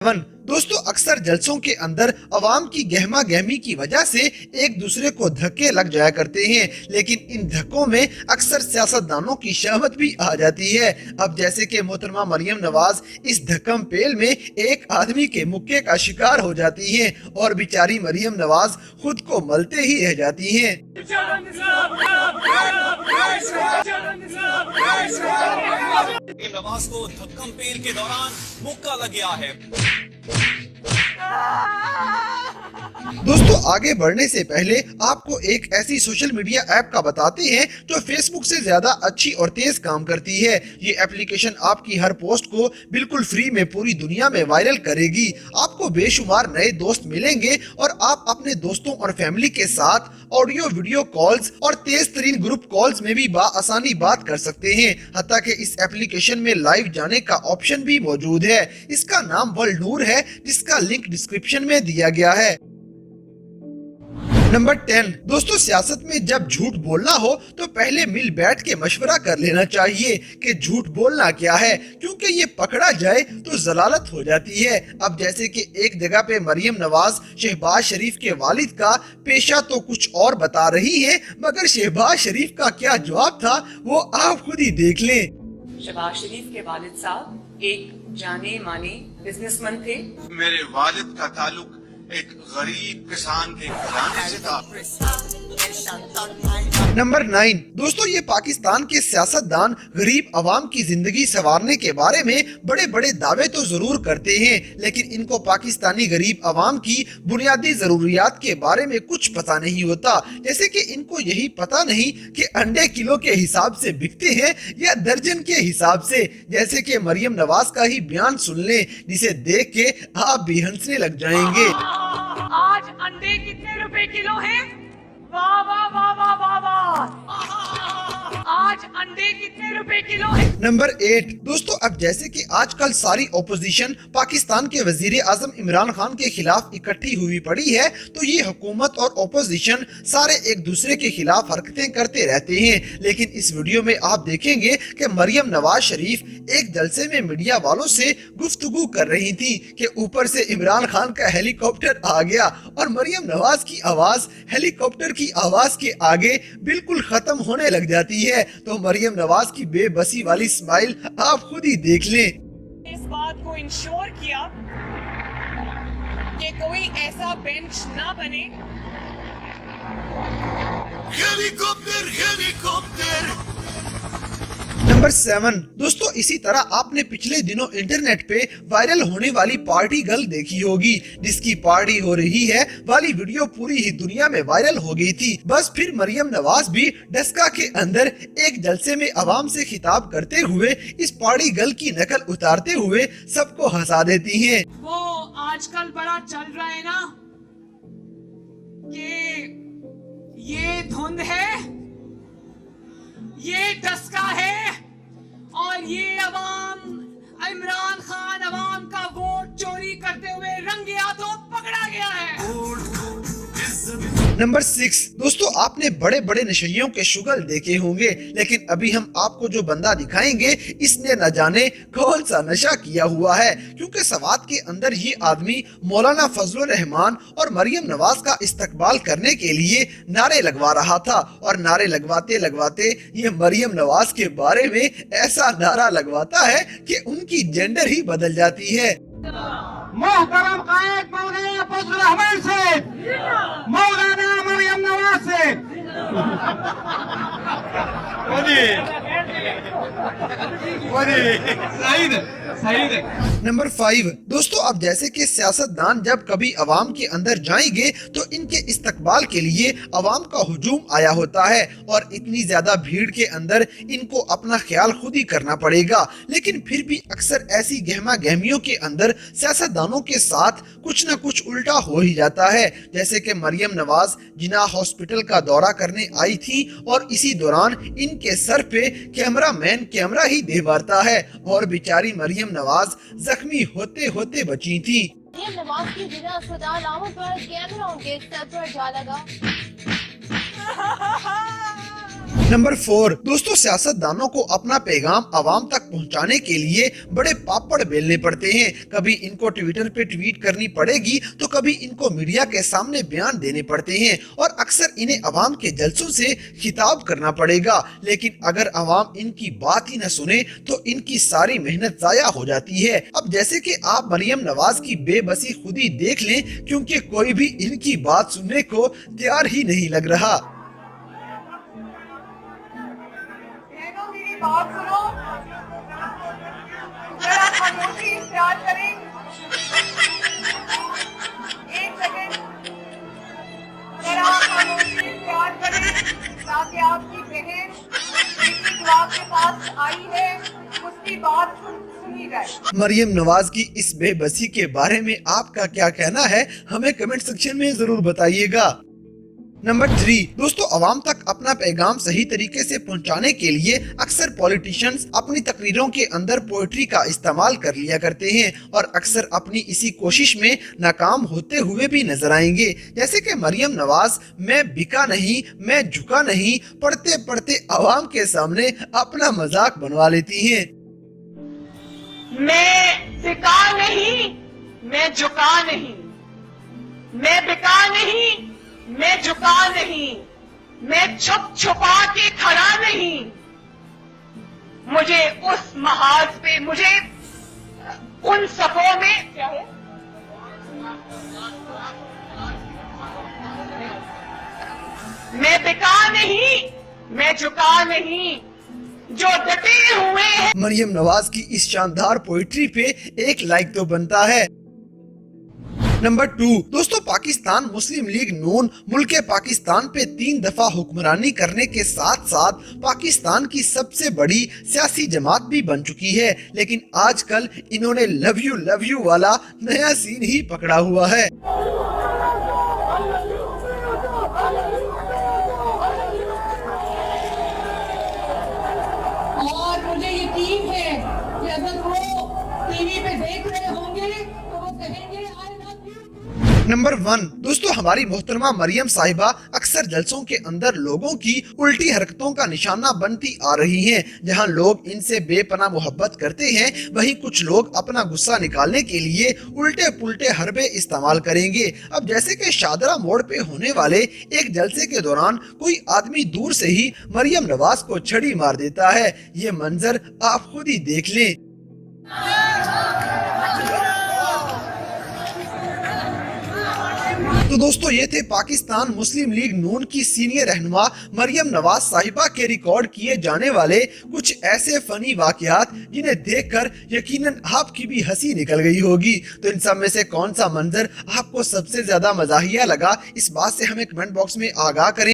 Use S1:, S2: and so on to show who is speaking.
S1: दोस्तों अक्सर जलसों के अंदर अवाम की गहमा गहमी की वजह से एक दूसरे को धक्के लग जाया करते हैं, लेकिन इन धक्कों में अक्सर सियासतदानों की शहवत भी आ जाती है। अब जैसे कि मोहतरमा मरियम नवाज इस धक्कम पेल में एक आदमी के मुक्के का शिकार हो जाती हैं और बेचारी मरियम नवाज खुद को मलते ही रह जाती हैं।
S2: नवाज को धक्कम पेल के दौरान मुक्का लग गया है।
S1: दोस्तों आगे बढ़ने से पहले आपको एक ऐसी सोशल मीडिया ऐप का बताते हैं जो फेसबुक से ज्यादा अच्छी और तेज काम करती है। ये एप्लीकेशन आपकी हर पोस्ट को बिल्कुल फ्री में पूरी दुनिया में वायरल करेगी। आपको बेशुमार नए दोस्त मिलेंगे और आप अपने दोस्तों और फैमिली के साथ ऑडियो वीडियो कॉल्स और तेज तरीन ग्रुप कॉल्स में भी आसानी बात कर सकते हैं। हत्ता कि इस एप्लीकेशन में लाइव जाने का ऑप्शन भी मौजूद है। इसका नाम वर्ल्ड नूर है, जिसका लिंक डिस्क्रिप्शन में दिया गया है। नंबर 10 दोस्तों, सियासत में जब झूठ बोलना हो तो पहले मिल बैठ के मशवरा कर लेना चाहिए कि झूठ बोलना क्या है, क्योंकि ये पकड़ा जाए तो जलालत हो जाती है। अब जैसे कि एक जगह पे मरियम नवाज शहबाज शरीफ के वालिद का पेशा तो कुछ और बता रही है, मगर शहबाज शरीफ का क्या जवाब था वो आप खुद ही देख लें।
S3: शहबाज शरीफ के वालिद साहब एक जाने माने बिजनेसमैन थे।
S4: मेरे वालिद का ताल्लुक एक गरीब किसान के घराने से था।
S1: नंबर 9 दोस्तों, ये पाकिस्तान के सियासतदान गरीब अवाम की जिंदगी संवारने के बारे में बड़े बड़े दावे तो जरूर करते हैं, लेकिन इनको पाकिस्तानी गरीब अवाम की बुनियादी जरूरियात के बारे में कुछ पता नहीं होता। जैसे कि इनको यही पता नहीं कि अंडे किलो के हिसाब से बिकते हैं या दर्जन के हिसाब से। जैसे कि मरियम नवाज का ही बयान सुन लें, जिसे देख के आप भी हंसने लग जाएंगे।
S5: आज अंडे कितने रुपए किलो हैं? वाह वाह वाह वाह वाह वाह। आज अंडे कितने रुपए किलो है?
S1: नंबर 8 दोस्तों, अब जैसे कि आजकल सारी ओपोजिशन पाकिस्तान के वजीर आजम इमरान खान के खिलाफ इकट्ठी हुई पड़ी है, तो ये हुकूमत और ओपोजिशन सारे एक दूसरे के खिलाफ हरकतें करते रहते हैं। लेकिन इस वीडियो में आप देखेंगे कि मरियम नवाज शरीफ एक जलसे में मीडिया वालों से गुफ्तगू कर रही थी कि ऊपर से इमरान खान का हेलीकॉप्टर आ गया और मरियम नवाज की आवाज हेलीकॉप्टर की आवाज के आगे बिल्कुल खत्म होने लग जाती है। तो मरियम नवाज की बेबसी वाली स्माइल आप खुद ही देख लें।
S5: इस बात को इंश्योर किया कि कोई ऐसा बेंच ना बने।
S4: Helicopter helicopter.
S1: नंबर 7 दोस्तों, इसी तरह आपने पिछले दिनों इंटरनेट पे वायरल होने वाली पार्टी गर्ल देखी होगी, जिसकी पार्टी हो रही है वाली वीडियो पूरी ही दुनिया में वायरल हो गई थी। बस फिर मरियम नवाज भी डस्का के अंदर एक जलसे में अवाम से खिताब करते हुए इस पार्टी गर्ल की नकल उतारते हुए सबको हंसा देती हैं।
S5: वो आजकल बड़ा चल रहा है ना कि ये धुंध है, ये डस्का है और ये अवाम इमरान खान अवाम का वोट चोरी करते हुए रंगे हाथों पकड़ा गया है।
S1: नंबर 6 दोस्तों, आपने बड़े बड़े नशइयों के शुगल देखे होंगे, लेकिन अभी हम आपको जो बंदा दिखाएंगे इसने न जाने कौन सा नशा किया हुआ है, क्योंकि सवात के अंदर ये आदमी मौलाना फजलुर रहमान और मरियम नवाज का इस्तकबाल करने के लिए नारे लगवा रहा था। और नारे लगवाते लगवाते ये मरियम नवाज के बारे में ऐसा नारा लगवाता है कि उनकी जेंडर ही बदल जाती है।
S6: मोहतरम कायद मौलाना फजलुर रहमान से, मौलाना मरियम नवाज से।
S1: नंबर 5 दोस्तों, अब जैसे कि सियासतदान जब कभी अवाम के अंदर जाएंगे तो इनके इस्तकबाल के लिए अवाम का हुजूम आया होता है और इतनी ज्यादा भीड़ के अंदर इनको अपना ख्याल खुद ही करना पड़ेगा। लेकिन फिर भी अक्सर ऐसी गहमा गहमियों के अंदर सियासतदानों के साथ कुछ न कुछ उल्टा हो ही जाता है। जैसे कि मरियम नवाज जिना हॉस्पिटल का दौरा करने आई थी और इसी दौरान इनके सर पे कैमरामैन कैमरा ही दे मारता है और बेचारी मरियम नवाज जख्मी होते होते बची थी।
S7: मरियम नवाज की जिला अस्पताल आने पर कैमरा उनके सर पर जा लगा।
S1: नंबर 4 दोस्तों, सियासतदानों को अपना पैगाम आवाम तक पहुंचाने के लिए बड़े पापड़ बेलने पड़ते हैं। कभी इनको ट्विटर पे ट्वीट करनी पड़ेगी तो कभी इनको मीडिया के सामने बयान देने पड़ते हैं और अक्सर इन्हें अवाम के जलसों से खिताब करना पड़ेगा। लेकिन अगर अवाम इनकी बात ही न सुने तो इनकी सारी मेहनत जाया हो जाती है। अब जैसे कि आप मरियम नवाज की बेबसी खुद ही देख लें, क्योंकि कोई भी इनकी बात सुनने को तैयार ही नहीं लग रहा।
S8: मेरी बात सुनो, जरा खामोशी इख्तियार करें। एक सेकंड, जरा खामोशी इख्तियार करें ताकि आपकी बहन जो आपके पास आई है उसकी बात सुनी जाए।
S1: मरियम नवाज की इस बेबसी के बारे में आपका क्या कहना है, हमें कमेंट सेक्शन में जरूर बताइएगा। नंबर 3 दोस्तों, अवाम तक अपना पैगाम सही तरीके से पहुंचाने के लिए अक्सर पॉलिटिशियंस अपनी तकरीरों के अंदर पोएट्री का इस्तेमाल कर लिया करते हैं और अक्सर अपनी इसी कोशिश में नाकाम होते हुए भी नजर आएंगे। जैसे कि मरियम नवाज मैं बिका नहीं, मैं झुका नहीं पढ़ते पढ़ते अवाम के सामने अपना मजाक बनवा लेती हैं।
S5: मैं बिका नहीं, मैं झुका नहीं, मैं बिका नहीं, मैं झुका नहीं, मैं छुप छुपा के खड़ा नहीं। मुझे उस महाज पे, मुझे उन सफों में क्या है, मैं बिका नहीं, मैं झुका नहीं, जो डटे हुए हैं।
S1: मरियम नवाज की इस शानदार पोइट्री पे एक लाइक तो बनता है। नंबर 2 दोस्तों, पाकिस्तान मुस्लिम लीग नून मुल्क पाकिस्तान पे 3 दफा हुक्मरानी करने के साथ साथ पाकिस्तान की सबसे बड़ी सियासी जमात भी बन चुकी है। लेकिन आजकल इन्होंने लव यू वाला नया सीन ही पकड़ा हुआ है।
S5: और मुझे यकीन है कि अगर वो टीवी पे देख रहे होंगे तो वो कहेंगे आई लव यू।
S1: नंबर 1 दोस्तों, हमारी मोहतरमा मरियम साहिबा अक्सर जलसों के अंदर लोगों की उल्टी हरकतों का निशाना बनती आ रही हैं। जहां लोग इनसे बेपनाह मोहब्बत करते हैं, वहीं कुछ लोग अपना गुस्सा निकालने के लिए उल्टे पुल्टे हरबे इस्तेमाल करेंगे। अब जैसे कि शादरा मोड़ पे होने वाले एक जलसे के दौरान कोई आदमी दूर से ही मरियम नवाज को छड़ी मार देता है। ये मंजर आप खुद ही देख लें। तो दोस्तों, ये थे पाकिस्तान मुस्लिम लीग नून की सीनियर रहनुमा मरियम नवाज साहिबा के रिकॉर्ड किए जाने वाले कुछ ऐसे फनी वाकयात जिन्हें देखकर यकीनन आपकी भी हंसी निकल गई होगी। तो इन सब में से कौन सा मंजर आपको सबसे ज्यादा मजाहिया लगा, इस बात से हमें कमेंट बॉक्स में आगाह करें।